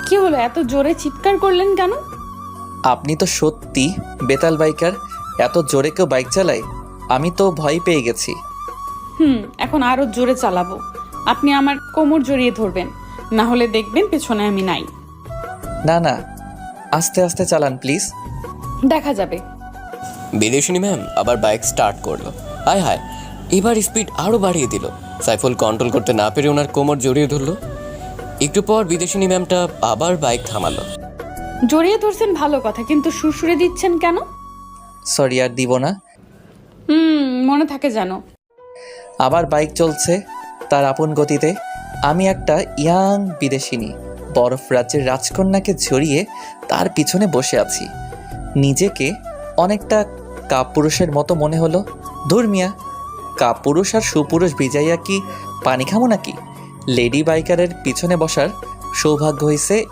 কি হলো, এত জোরে চিৎকার করলেন কেন? আপনি তো সত্যি বেতাল বাইকার, এত জোরে কেউ বাইক চালায়? আমি তো ভয় পেয়ে গেছি। এখন আরো জোরে চালাবো। আপনি আমার কোমর জড়িয়ে ধরবেন, না হলে দেখবেন পেছনে আমি নাই। না না, আস্তে আস্তে চালান প্লিজ। দেখা যাবে। বিদেশিনী ম্যাম আবার বাইক স্টার্ট করলো। হায় হায়, এবার স্পিড আরও বাড়িয়ে দিল। সাইফুল কন্ট্রোল করতে না পেরে ওনার কোমর জড়িয়ে ধরলো। একটু পর বিদেশিনী ম্যামটা আবার বাইক থামালো। জড়িয়ে ধরছেন ভালো কথা, কিন্তু সুরসুরে দিচ্ছেন কেন? সরি, আর দিব না। মনে থাকে জানো। আবার বাইক চলছে তার আপন গতিতে। আমি একটা ইয়াং বিদেশিনী বরফ রাজ্যের রাজকন্যাকে জড়িয়ে তার পিছনে বসে আছি। নিজেকে অনেকটা কাপুরুষের মতো মনে হলো। ধুর মিয়া, কাপুরুষ আর সুপুরুষ ভিজাইয়া কি পানি খামো নাকি? লেডি বাইকারের পিছনে বসার সৌভাগ্য হয়েছে